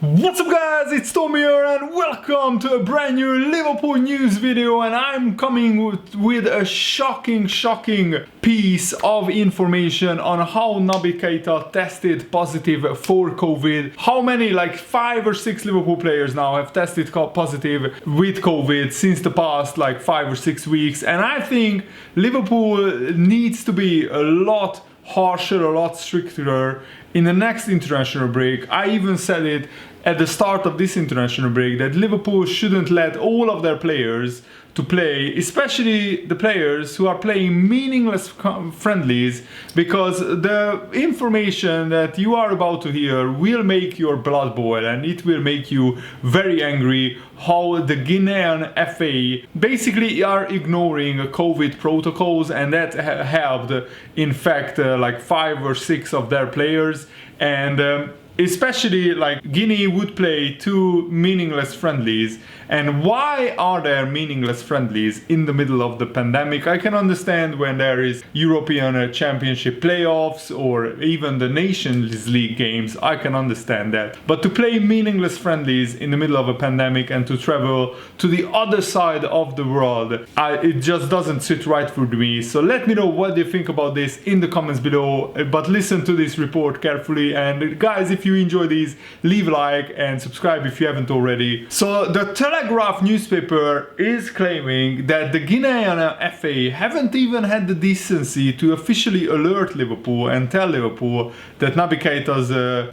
What's up guys, it's Tommy here and welcome to a brand new Liverpool news video, and I'm coming with a shocking piece of information on how Naby Keita tested positive for COVID. How many, like 5 or 6 Liverpool players now have tested positive with COVID since the past like 5 or 6 weeks, and I think Liverpool needs to be a lot harsher, a lot stricter in the next international break. I even said it at the start of this international break that Liverpool shouldn't let all of their players to play, especially the players who are playing meaningless friendlies, because the information that you are about to hear will make your blood boil and it will make you very angry how the Guinean FA basically are ignoring COVID protocols, and that helped infect like 5 or 6 of their players. And especially like Guinea would play 2 meaningless friendlies. And why are there meaningless friendlies in the middle of the pandemic? I can understand when there is European Championship playoffs or even the Nations League games, I can understand that. But to play meaningless friendlies in the middle of a pandemic and to travel to the other side of the world, it just doesn't sit right with me. So let me know what you think about this in the comments below, but listen to this report carefully. And guys, if you enjoy these, leave a like and subscribe if you haven't already. So the Telegraph newspaper is claiming that the Guinean FA haven't even had the decency to officially alert Liverpool and tell Liverpool that Naby Keita's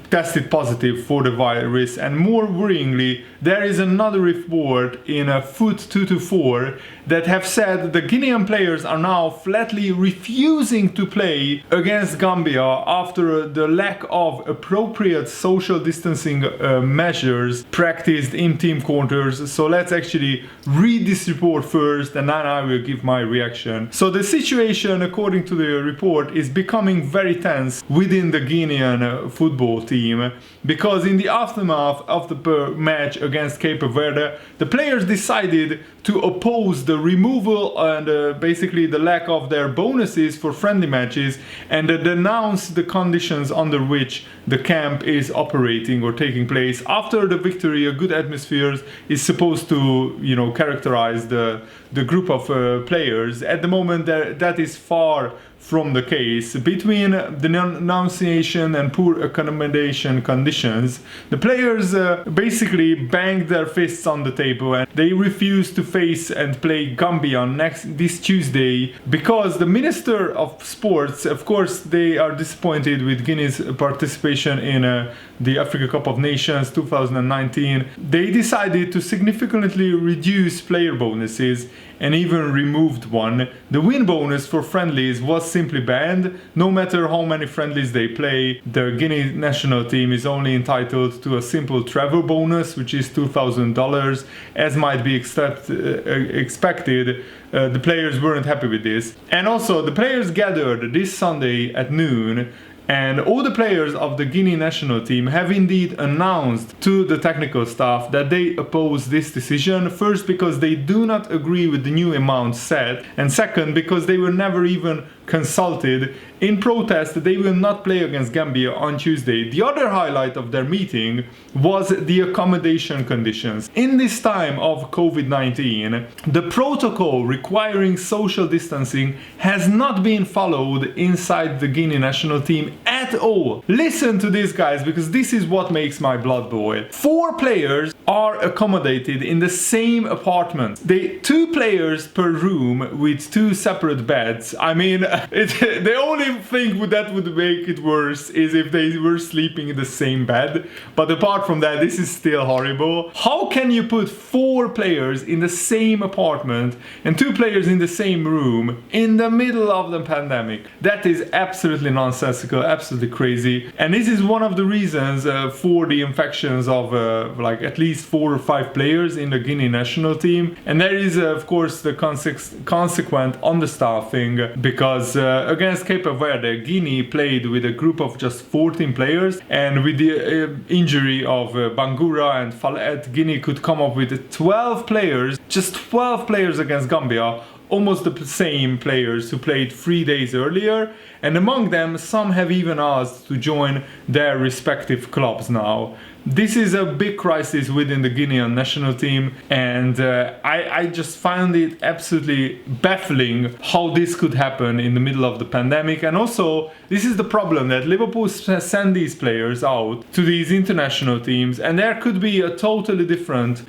tested positive for the virus. And more worryingly, there is another report in Foot 224 that have said the Guinean players are now flatly refusing to play against Gambia after the lack of appropriate social distancing measures practiced in team quarters. So let's actually read this report first and then I will give my reaction. So the situation, according to the report, is becoming very tense within the Guinean football team, because in the aftermath of the match against Cape Verde, the players decided to oppose the removal and basically the lack of their bonuses for friendly matches, and denounce the conditions under which the camp is operating or taking place. After the victory, a good atmosphere is supposed to, you know, characterize the group of players. At the moment, that is far from the case. Between the denunciation and poor accommodation conditions, the players basically banged their fists on the table and they refused to face and play Gambia this Tuesday, because the Minister of Sports, of course, they are disappointed with Guinea's participation in the Africa Cup of Nations 2019. They decided to significantly reduce player bonuses and even removed one. The win bonus for friendlies was simply banned. No matter how many friendlies they play, the Guinea national team is only entitled to a simple travel bonus, which is $2,000. As might be expected, the players weren't happy with this. And also, the players gathered this Sunday at noon, and all the players of the Guinea national team have indeed announced to the technical staff that they oppose this decision. First, because they do not agree with the new amount set, and second, because they were never even consulted. In protest, they will not play against Gambia on Tuesday. The other highlight of their meeting was the accommodation conditions. In this time of COVID-19, the protocol requiring social distancing has not been followed inside the Guinea national team at all. Listen to this, guys, because this is what makes my blood boil. 4 players are accommodated in the same apartment. 2 players per room with 2 separate beds. I mean, the only thing that would make it worse is if they were sleeping in the same bed. But apart from that, this is still horrible. How can you put 4 players in the same apartment and 2 players in the same room in the middle of the pandemic? That is absolutely nonsensical, absolutely crazy. And this is one of the reasons for the infections of like at least 4 or 5 players in the Guinea national team. And there is of course the consequent understaffing, because against Cape Verde, Guinea played with a group of just 14 players, and with the injury of Bangura and Falet, Guinea could come up with 12 players, just 12 players against Gambia, almost the same players who played 3 days earlier, and among them some have even asked to join their respective clubs now. This is a big crisis within the Guinean national team, and I just found it absolutely baffling how this could happen in the middle of the pandemic. And also, this is the problem, that Liverpool send these players out to these international teams, and there could be a totally different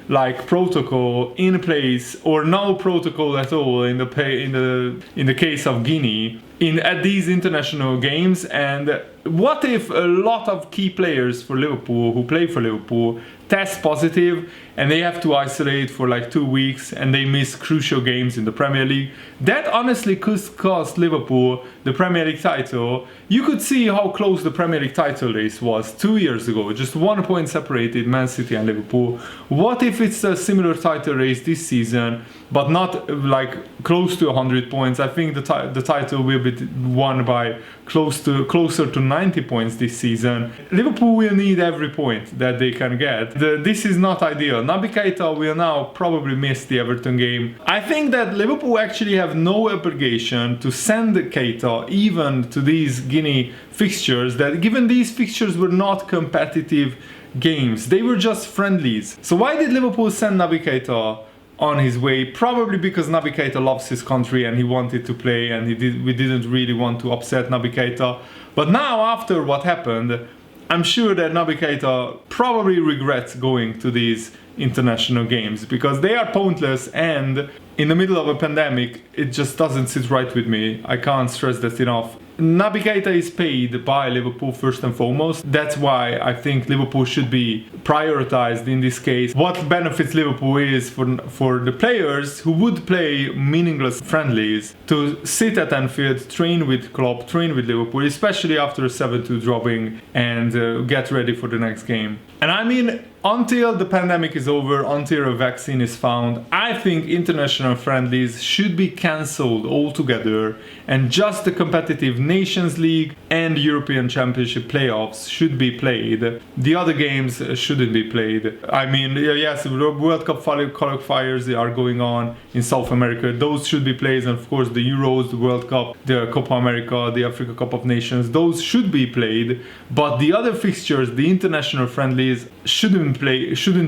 protocol in place, or no protocol at all in the case of Guinea at these international games. And what if a lot of key players for Liverpool who play for Liverpool test positive and they have to isolate for 2 weeks and they miss crucial games in the Premier League? That honestly could cost Liverpool the Premier League title. You could see how close the Premier League title race was 2 years ago. Just 1 point separated Man City and Liverpool. What if it's a similar title race this season, but not close to 100 points? I think the title will be won by closer to 90 points this season. Liverpool will need every point that they can get. This is not ideal. Naby Keita will now probably miss the Everton game. I think that Liverpool actually have no obligation to send Keita even to these Guinea fixtures, that given these fixtures were not competitive games, they were just friendlies. So why did Liverpool send Naby Keita on his way? Probably because Naby Keita loves his country and he wanted to play, and we didn't really want to upset Naby Keita. But now, after what happened, I'm sure that Naby Keita probably regrets going to these international games, because they are pointless, and in the middle of a pandemic it just doesn't sit right with me. I can't stress that enough. Naby Keita is paid by Liverpool first and foremost. That's why I think Liverpool should be prioritized in this case. What benefits Liverpool is for the players who would play meaningless friendlies to sit at Anfield, train with Klopp, train with Liverpool, especially after a 7-2 dropping, and get ready for the next game. And I mean, until the pandemic is over, until a vaccine is found, I think international friendlies should be cancelled altogether, and just the competitive Nations League and European Championship playoffs should be played. The other games shouldn't be played. I mean, yes, World Cup qualifiers are going on in South America. Those should be played, and of course the Euros, the World Cup, the Copa America, the Africa Cup of Nations, those should be played. But the other fixtures, the international friendlies, shouldn't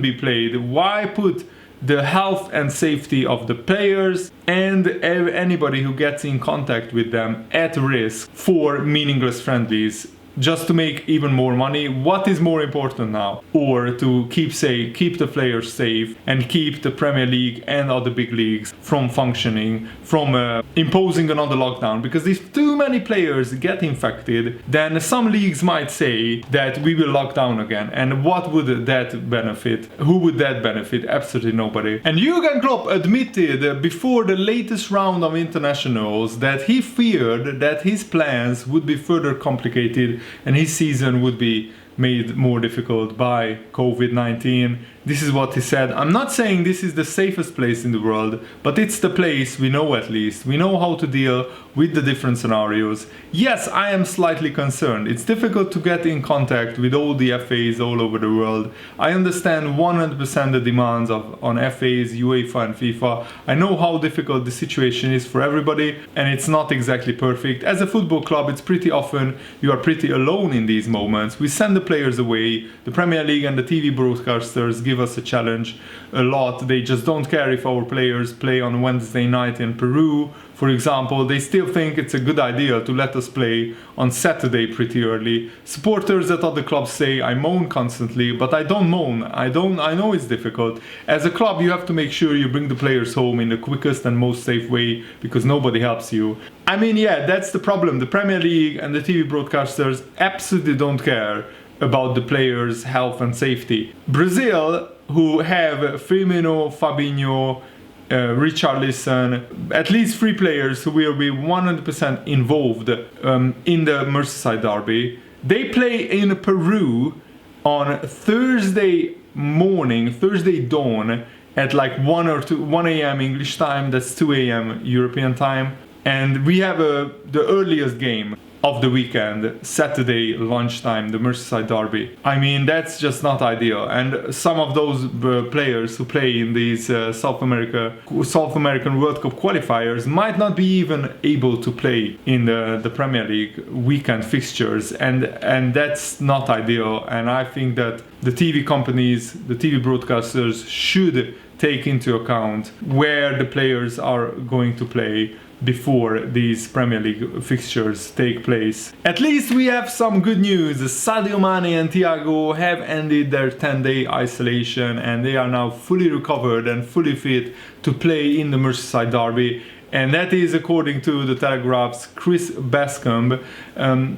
be played. Why put the health and safety of the players and anybody who gets in contact with them at risk for meaningless friendlies just to make even more money? What is more important now? Or to keep the players safe and keep the Premier League and other big leagues from functioning, from imposing another lockdown? Because if too many players get infected, then some leagues might say that we will lock down again. And what would that benefit? Who would that benefit? Absolutely nobody. And Jurgen Klopp admitted before the latest round of internationals that he feared that his plans would be further complicated and his season would be made more difficult by COVID-19. This is what he said. I'm not saying this is the safest place in the world, but it's the place we know at least. We know how to deal with the different scenarios. Yes, I am slightly concerned. It's difficult to get in contact with all the FAs all over the world. I understand 100% the demands on FAs, UEFA and FIFA. I know how difficult the situation is for everybody, and it's not exactly perfect. As a football club, it's pretty often you are pretty alone in these moments. We send the players away. The Premier League and the TV broadcasters give us a challenge a lot. They just don't care if our players play on Wednesday night in Peru, for example. They still think it's a good idea to let us play on Saturday pretty early. Supporters at other clubs say I moan constantly, but I don't moan. I know it's difficult. As a club, you have to make sure you bring the players home in the quickest and most safe way, because nobody helps you. I mean, yeah, that's the problem. The Premier League and the TV broadcasters absolutely don't care about the players' health and safety. Brazil, who have Firmino, Fabinho, Richarlison, at least 3 players who will be 100% involved in the Merseyside derby. They play in Peru on Thursday morning, Thursday dawn, at like 1 a.m. English time. That's 2 a.m. European time. And we have the earliest game of the weekend, Saturday lunchtime, the Merseyside derby. I mean, that's just not ideal. And some of those players who play in these South American World Cup qualifiers might not be even able to play in the Premier League weekend fixtures, and that's not ideal. And I think that the TV companies, the TV broadcasters should take into account where the players are going to play before these Premier League fixtures take place. At least we have some good news. Sadio Mane and Thiago have ended their 10-day isolation and they are now fully recovered and fully fit to play in the Merseyside derby. And that is according to the Telegraph's Chris Bascombe,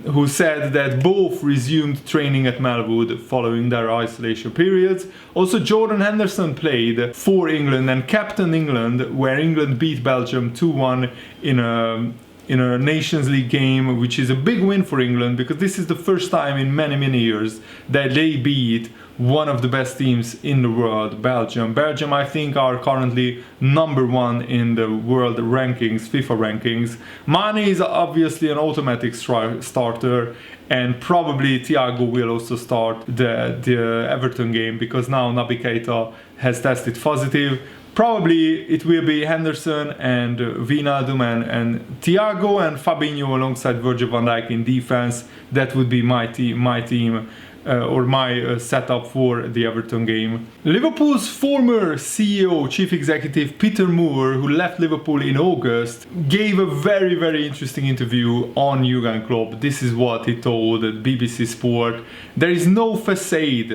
who said that both resumed training at Melwood following their isolation periods. Also, Jordan Henderson played for England and captained England, where England beat Belgium 2-1 in a Nations League game, which is a big win for England because this is the first time in many years that they beat one of the best teams in the world, Belgium. Belgium, I think, are currently #1 in the world rankings, FIFA rankings. Mane is obviously an automatic starter, and probably Thiago will also start the Everton game because now Naby Keita has tested positive. Probably it will be Henderson and Wijnaldum and Thiago and Fabinho alongside Virgil van Dijk in defense. That would be my team. Or my setup for the Everton game. Liverpool's former CEO, chief executive Peter Moore, who left Liverpool in August, gave a very interesting interview on Jurgen Klopp. This is what he told BBC Sport. There is no facade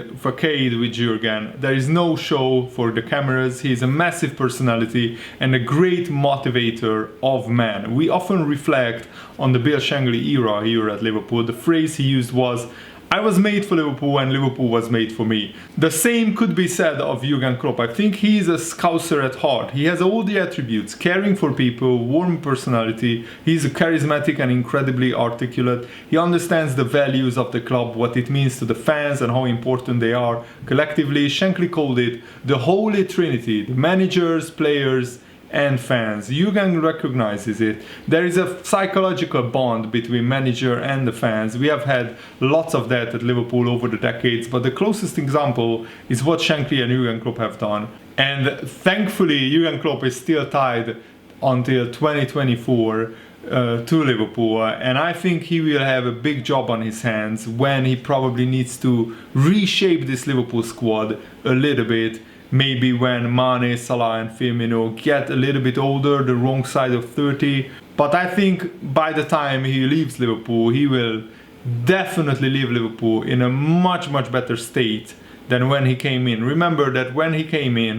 with Jurgen. There is no show for the cameras. He is a massive personality and a great motivator of men. We often reflect on the Bill Shankly era here at Liverpool. The phrase he used was, "I was made for Liverpool and Liverpool was made for me." The same could be said of Jurgen Klopp. I think he is a Scouser at heart. He has all the attributes: caring for people, warm personality. He's charismatic and incredibly articulate. He understands the values of the club, what it means to the fans and how important they are collectively. Shankly called it the Holy Trinity: the managers, players, and fans. Jurgen recognizes it. There is a psychological bond between manager and the fans. We have had lots of that at Liverpool over the decades, but the closest example is what Shankly and Jurgen Klopp have done. And thankfully, Jurgen Klopp is still tied until 2024 to Liverpool, and I think he will have a big job on his hands when he probably needs to reshape this Liverpool squad a little bit. Maybe when Mane, Salah and Firmino get a little bit older, the wrong side of 30. But I think by the time he leaves Liverpool, he will definitely leave Liverpool in a much better state than when he came in. Remember that when he came in,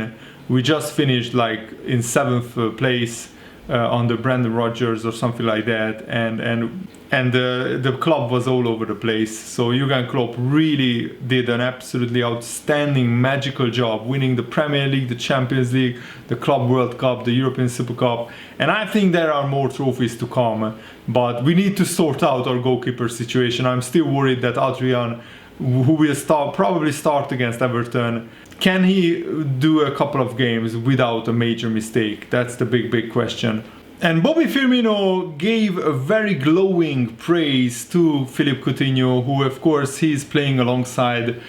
we just finished like in 7th place under Brendan Rodgers or something like that, and the club was all over the place. So Jurgen Klopp really did an absolutely outstanding, magical job, winning the Premier League, the Champions League, the Club World Cup, the European Super Cup, and I think there are more trophies to come. But we need to sort out our goalkeeper situation. I'm still worried that Adrian, who will probably start against Everton, can he do a couple of games without a major mistake? That's the big question. And Bobby Firmino gave a very glowing praise to Philippe Coutinho, who of course he's playing alongside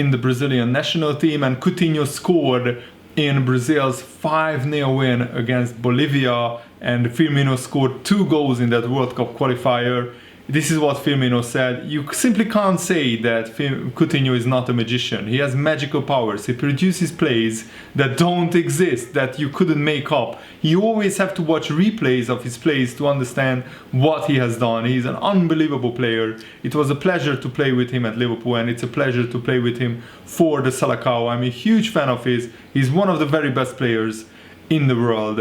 in the Brazilian national team, and Coutinho scored in Brazil's 5-0 win against Bolivia, and Firmino scored 2 goals in that World Cup qualifier. This is what Firmino said: "You simply can't say that Coutinho is not a magician. He has magical powers. He produces plays that don't exist, that you couldn't make up. You always have to watch replays of his plays to understand what he has done. He's an unbelievable player. It was a pleasure to play with him at Liverpool, and it's a pleasure to play with him for the Selecao. I'm a huge fan of his. He's one of the very best players in the world."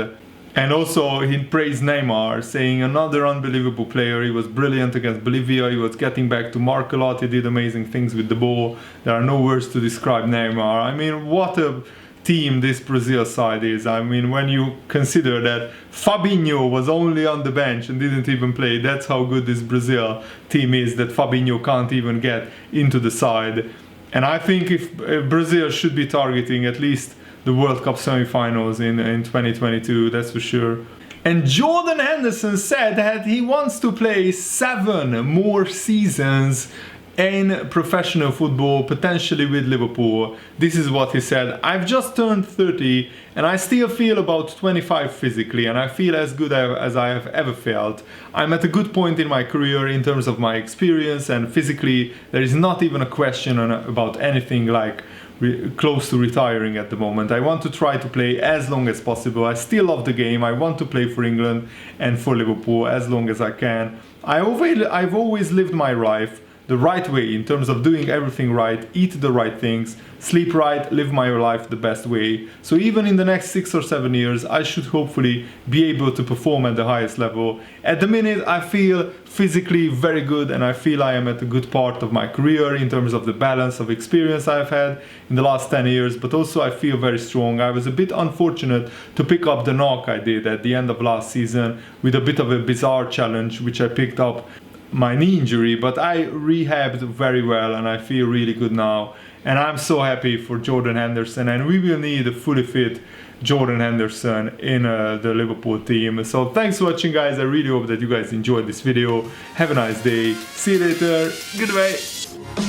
And also he praised Neymar, saying another unbelievable player. He was brilliant against Bolivia. He was getting back to mark a lot. He did amazing things with the ball. There are no words to describe Neymar. I mean, what a team this Brazil side is. I mean, when you consider that Fabinho was only on the bench and didn't even play, that's how good this Brazil team is, that Fabinho can't even get into the side. And I think if Brazil should be targeting at least the World Cup semi-finals in 2022, that's for sure. And Jordan Henderson said that he wants to play 7 more seasons in professional football, potentially with Liverpool. This is what he said. I've just turned 30 and I still feel about 25 physically, and I feel as good as I have ever felt. I'm at a good point in my career in terms of my experience, and physically there is not even a question about anything like close to retiring at the moment. I want to try to play as long as possible. I still love the game. I want to play for England and for Liverpool as long as I can. I've always lived my life the right way in terms of doing everything right, eat the right things, sleep right, live my life the best way. So even in the next 6 or 7 years, I should hopefully be able to perform at the highest level. At the minute, I feel physically very good, and I feel I am at a good part of my career in terms of the balance of experience I've had in the last 10 years, but also I feel very strong. I was a bit unfortunate to pick up the knock I did at the end of last season with a bit of a bizarre challenge, which I picked up my knee injury, but I rehabbed very well and I feel really good now, and I'm so happy for Jordan Henderson, and we will need a fully fit Jordan Henderson in the Liverpool team. So thanks for watching, guys. I really hope that you guys enjoyed this video. Have a nice day. See you later. Goodbye.